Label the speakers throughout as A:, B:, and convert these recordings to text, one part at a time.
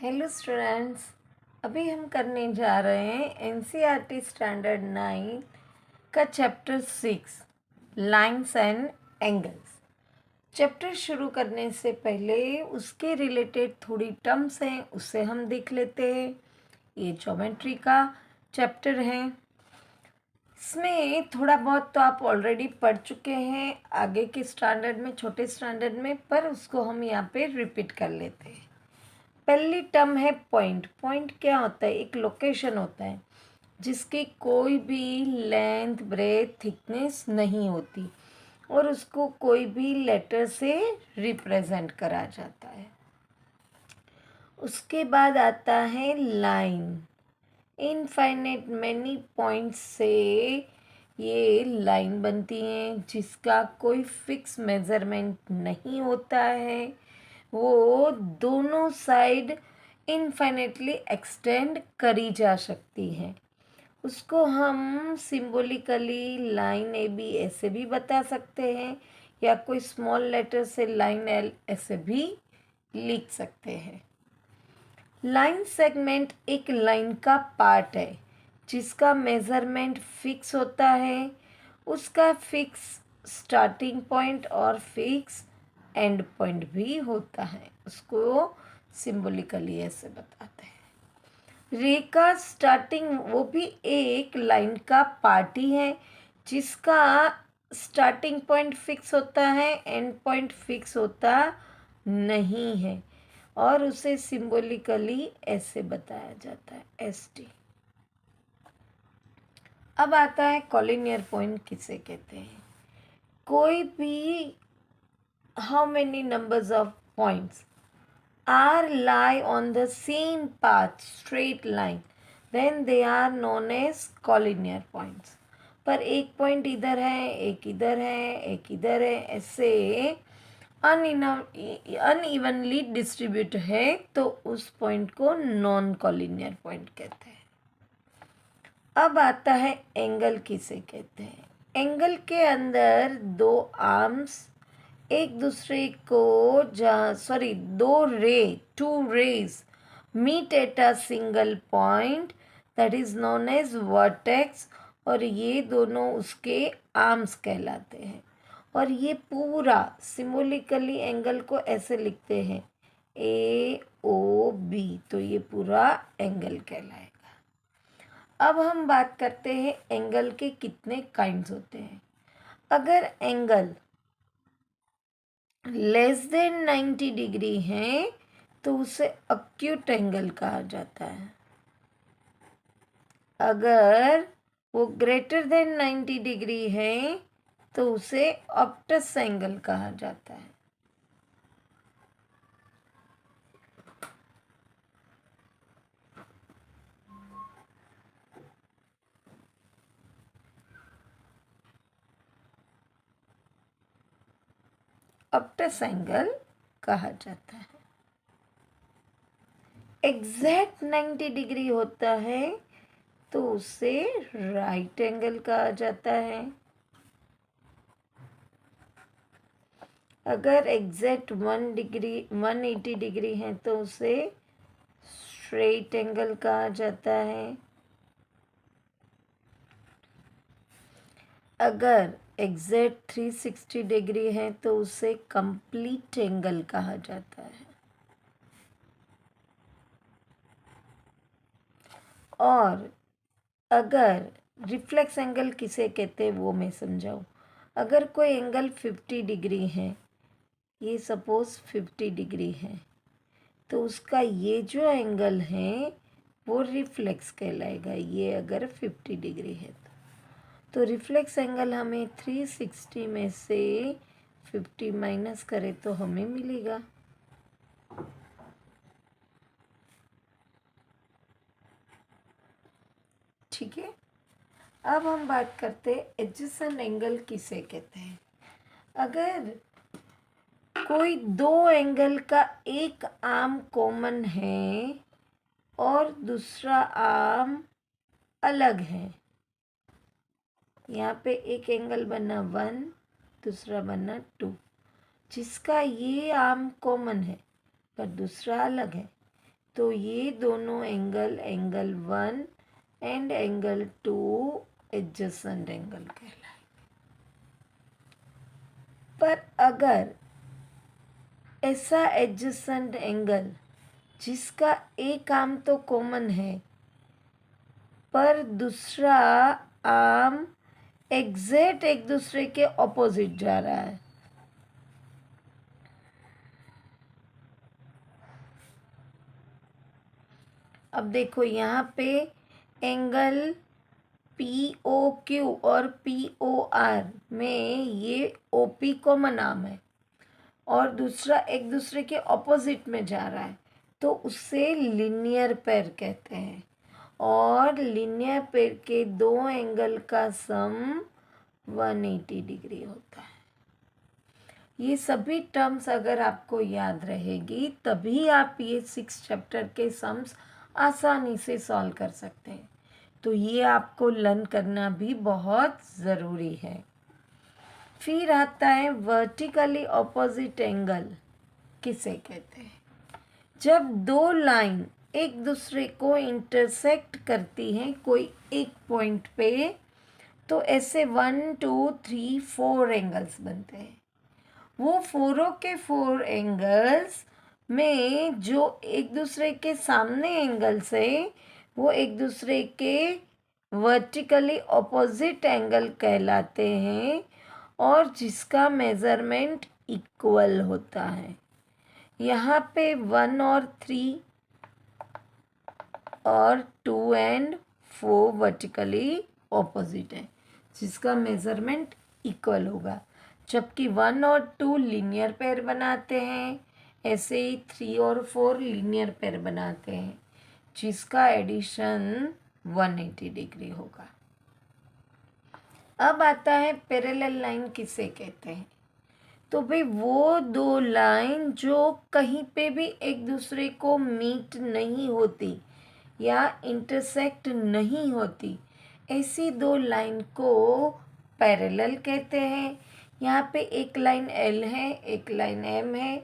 A: Hello students, अभी हम करने जा रहे हैं एनसीईआरटी स्टैंडर्ड 9 का chapter 6 lines and angles. Chapter शुरू करने से पहले उसके रिलेटेड थोड़ी टर्म्स हैं, उससे हम देख लेते हैं। ये ज्योमेट्री का चैप्टर है। इसमें थोड़ा बहुत तो आप ऑलरेडी पढ़ चुके हैं आगे के स्टैंडर्ड में, छोटे स्टैंडर्ड में, पर उसको हम यहाँ पे रिपीट कर लेते हैं। पहली टर्म है पॉइंट। पॉइंट क्या होता है? एक लोकेशन होता है जिसकी कोई भी लेंथ, ब्रेथ, थिकनेस नहीं होती और उसको कोई भी लेटर से रिप्रेजेंट करा जाता है। उसके बाद आता है लाइन। इनफाइनाइट मैनी पॉइंट्स से ये लाइन बनती हैं जिसका कोई फिक्स मेज़रमेंट नहीं होता है। वो दोनों साइड इनफाइनेटली एक्सटेंड करी जा सकती है। उसको हम सिंबॉलिकली लाइन ए बी ऐसे भी बता सकते हैं या कोई स्मॉल लेटर से लाइन एल ऐसे भी लिख सकते हैं। लाइन सेगमेंट एक लाइन का पार्ट है जिसका मेज़रमेंट फिक्स होता है। उसका फिक्स स्टार्टिंग पॉइंट और फिक्स एंड पॉइंट भी होता है। उसको सिंबॉलिकली ऐसे बताते हैं। रे का स्टार्टिंग, वो भी एक लाइन का पार्ट ही है जिसका स्टार्टिंग पॉइंट फिक्स होता है, एंड पॉइंट फिक्स होता नहीं है और उसे सिंबॉलिकली ऐसे बताया जाता है, एस टी। अब आता है कॉलिनियर पॉइंट किसे कहते हैं। कोई भी how many numbers of points are lie on the same path, straight line, then they are known as collinear points। पर एक पॉइंट इधर है, एक इधर है, एक इधर है, ऐसे अनइवनली डिस्ट्रीब्यूट है तो उस पॉइंट को नॉन कॉलिनियर पॉइंट कहते हैं। अब आता है एंगल किसे कहते हैं। एंगल के अंदर दो आर्म्स एक दूसरे को to raise meet at a single point that is known as vertex, और ये दोनों उसके आर्म्स कहलाते हैं। और ये पूरा सिंबॉलिकली एंगल को ऐसे लिखते हैं AOB, तो ये पूरा एंगल कहलाएगा। अब हम बात करते हैं एंगल के कितने काइंड्स होते हैं। अगर एंगल लेस देन 90 डिग्री है तो उसे अक्यूट एंगल कहा जाता है। अगर वो ग्रेटर देन 90 डिग्री है तो उसे ऑब्टस एंगल कहा जाता है। ऑब्टस एंगल कहा जाता है। एग्जैक्ट 90 डिग्री होता है तो उसे राइट एंगल कहा जाता है। अगर एग्जैक्ट 180 डिग्री है तो उसे स्ट्रेट एंगल कहा जाता है। अगर एग्जैक्ट 360 डिग्री है तो उसे कंप्लीट एंगल कहा जाता है। और अगर रिफ्लेक्स एंगल किसे कहते हैं वो मैं समझाऊँ। अगर कोई एंगल 50 डिग्री है, ये सपोज 50 डिग्री है, तो उसका ये जो एंगल है वो रिफ्लेक्स कहलाएगा। ये अगर 50 डिग्री है तो रिफ्लेक्स एंगल हमें 360 में से 50 माइनस करें तो हमें मिलेगा। ठीक है। अब हम बात करते हैं एडजेसेंट एंगल किसे कहते हैं। अगर कोई दो एंगल का एक आर्म कॉमन है और दूसरा आर्म अलग है, यहाँ पे एक एंगल बना 1, दूसरा बना 2, जिसका ये आर्म कॉमन है पर दूसरा अलग है, तो ये दोनों angle, angle 1 and angle 2 adjacent angle कहलाए। पर अगर ऐसा एडजेसेंट एंगल जिसका एक आर्म तो कॉमन है पर दूसरा आर्म एग्जैक्ट एक दूसरे के ऑपोजिट जा रहा है, अब देखो यहाँ पे एंगल POQ और POR में ये OP कॉमन आर्म है और दूसरा एक दूसरे के ऑपोजिट में जा रहा है, तो उसे लीनियर पेयर कहते हैं। और लीनियर पेयर के दो एंगल का सम 180 डिग्री होता है। ये सभी टर्म्स अगर आपको याद रहेगी तभी आप ये 6 चैप्टर के सम्स आसानी से सॉल्व कर सकते हैं। तो ये आपको लर्न करना भी बहुत ज़रूरी है। फिर आता है वर्टिकली ऑपोजिट एंगल किसे कहते हैं? जब दो लाइन एक दूसरे को इंटरसेक्ट करती हैं कोई एक पॉइंट पे, तो ऐसे 1 2 3 4 एंगल्स बनते हैं। वो 4 के 4 एंगल्स में जो एक दूसरे के सामने एंगल्स है वो एक दूसरे के वर्टिकली ऑपोजिट एंगल कहलाते हैं और जिसका मेज़रमेंट इक्वल होता है। यहाँ पे 1 और 3 और 2 एंड 4 वर्टिकली ऑपोजिट है जिसका मेज़रमेंट इक्वल होगा, जबकि 1 और 2 लीनियर पेयर बनाते हैं, ऐसे ही 3 और 4 लीनियर पेयर बनाते हैं जिसका एडिशन 180 डिग्री होगा। अब आता है पैरेलल लाइन किसे कहते हैं? तो भाई वो दो लाइन जो कहीं पे भी एक दूसरे को मीट नहीं होती या इंटरसेक्ट नहीं होती, ऐसी दो लाइन को पैरेलल कहते हैं। यहाँ पे एक लाइन L है, एक लाइन M है,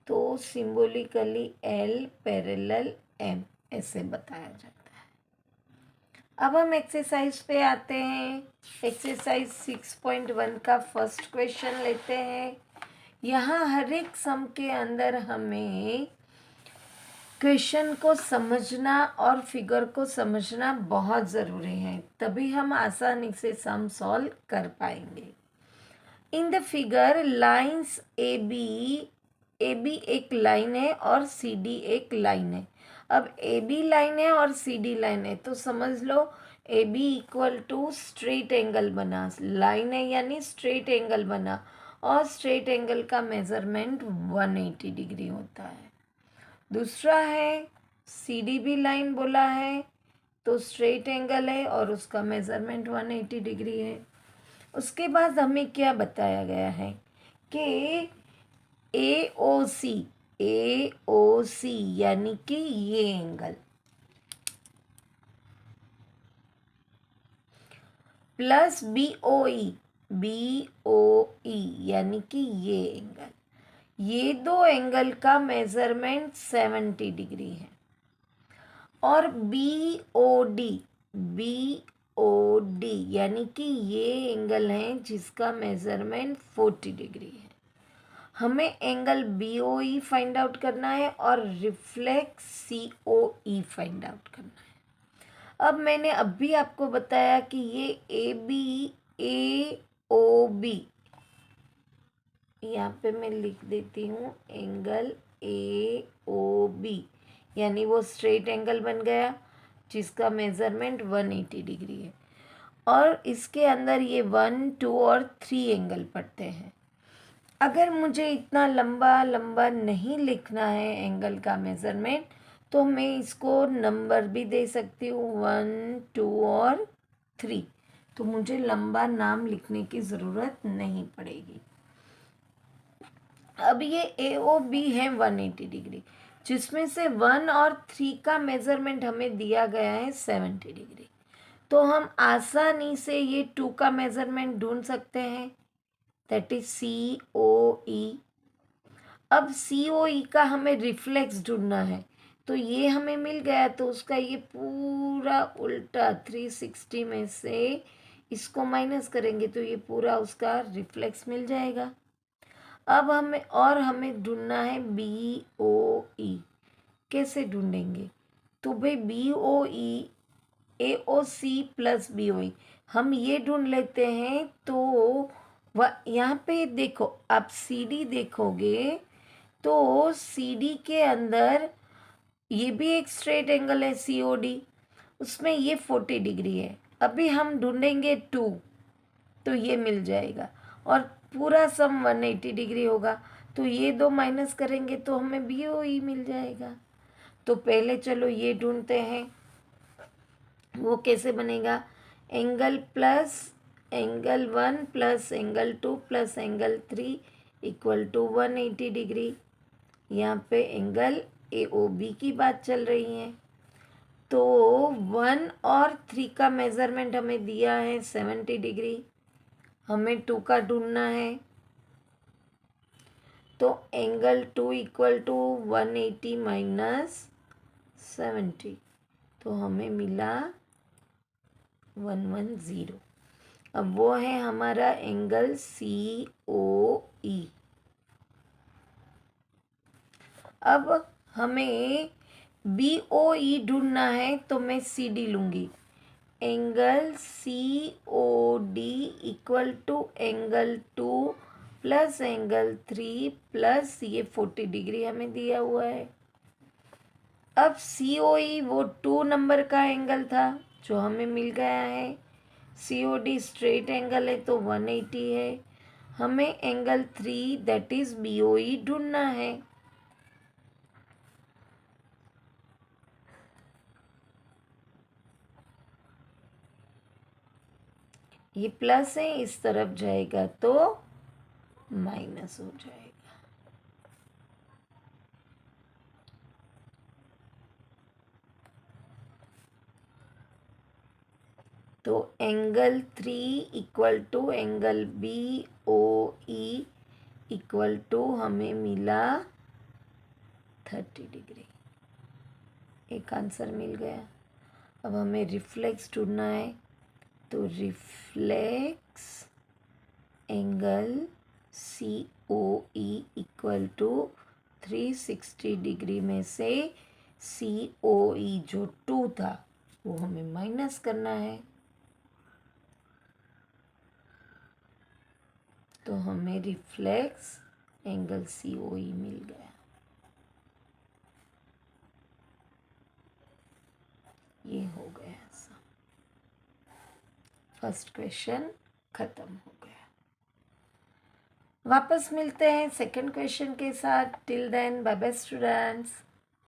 A: तो सिंबॉलिकली L पैरेलल M ऐसे बताया जाता है। अब हम एक्सरसाइज पे आते हैं। एक्सरसाइज 6.1 का फर्स्ट क्वेश्चन लेते हैं। यहाँ हर एक सम के अंदर हमें क्वेश्चन को समझना और फिगर को समझना बहुत ज़रूरी है, तभी हम आसानी से सम सॉल्व कर पाएंगे। In the figure lines A B एक लाइन है और सी डी एक लाइन है। अब ए बी लाइन है और सी डी लाइन है तो समझ लो A B equal to straight angle बना, लाइन है यानी स्ट्रेट एंगल बना और स्ट्रेट एंगल का मेज़रमेंट 180 डिग्री होता है। दूसरा है सी डी भी लाइन बोला है तो स्ट्रेट एंगल है और उसका मेज़रमेंट 180 डिग्री है। उसके बाद हमें क्या बताया गया है कि ए ओ सी यानी कि ये एंगल प्लस बी ओ ई यानी कि ये एंगल, ये दो एंगल का मेज़रमेंट 70 डिग्री है। और बी ओ डी यानी कि ये एंगल है जिसका मेज़रमेंट 40 डिग्री है। हमें angle B O E find out करना है और reflex C O E find out करना है। अब मैंने अभी आपको बताया कि ये ए ओ बी, यहाँ पे मैं लिख देती हूँ एंगल ए ओ बी, यानी वो स्ट्रेट एंगल बन गया जिसका मेज़रमेंट 180 डिग्री है। और इसके अंदर ये 1 2 और 3 एंगल पड़ते हैं। अगर मुझे इतना लंबा नहीं लिखना है एंगल का मेज़रमेंट तो मैं इसको नंबर भी दे सकती हूँ 1 2 और 3, तो मुझे लंबा नाम लिखने की ज़रूरत नहीं पड़ेगी। अब ये ए ओ बी है 180 डिग्री, जिसमें से 1 और 3 का मेज़रमेंट हमें दिया गया है 70 डिग्री, तो हम आसानी से ये 2 का मेज़रमेंट ढूंढ सकते हैं, दैट इज सी ओ ई। अब सी ओ ई का हमें रिफ्लेक्स ढूंढना है, तो ये हमें मिल गया, तो उसका ये पूरा उल्टा 360 में से इसको माइनस करेंगे तो ये पूरा उसका रिफ्लेक्स मिल जाएगा। अब हमें ढूंढना है बी ओ ई। कैसे ढूंढेंगे? तो भाई बी ओ ई ए ओ सी प्लस बी ओ ई हम ये ढूंढ लेते हैं। तो वह यहाँ पे देखो, आप सी डी देखोगे तो सी डी के अंदर ये भी एक स्ट्रेट एंगल है सी ओ डी, उसमें ये 40 डिग्री है। अभी हम ढूंढेंगे 2, तो ये मिल जाएगा और पूरा सम 180 डिग्री होगा। तो ये दो माइनस करेंगे तो हमें बी ओ ई मिल जाएगा। तो पहले चलो ये ढूंढते हैं, वो कैसे बनेगा? Angle plus angle 1 plus angle 2 plus angle 3 equal to 180 degree. यहाँ पे एंगल ए ओ बी की बात चल रही है। तो 1 और 3 का मेज़रमेंट हमें दिया है 70 डिग्री, हमें 2 का ढूंढना है। तो एंगल 2 इक्वल टू 180 माइनस 70, तो हमें मिला 110। अब वो है हमारा एंगल सी ओ ई। अब हमें बी ओ ई ढूंढना है, तो मैं सी डी लूँगी। Angle C O D equal to angle 2 plus angle 3 plus ये 40 डिग्री हमें दिया हुआ है। अब सी ओ ई वो 2 नंबर का एंगल था जो हमें मिल गया है। C O D straight angle है तो 180 है। हमें angle 3 that is B O E ढूंढना है। ये प्लस है, इस तरफ जाएगा तो माइनस हो जाएगा। तो angle 3 equal to angle B O E equal to हमें मिला 30 डिग्री। एक आंसर मिल गया। अब हमें रिफ्लेक्स ढूंढना है, तो reflex angle C O E equal to 360 degree में से सी ओ ई जो 2 था वो हमें माइनस करना है। तो हमें रिफ्लेक्स एंगल सी ओ ई मिल गया। ये हो गया सब, फर्स्ट क्वेश्चन खत्म हो गया। वापस मिलते हैं सेकंड क्वेश्चन के साथ। Till then bye bye students.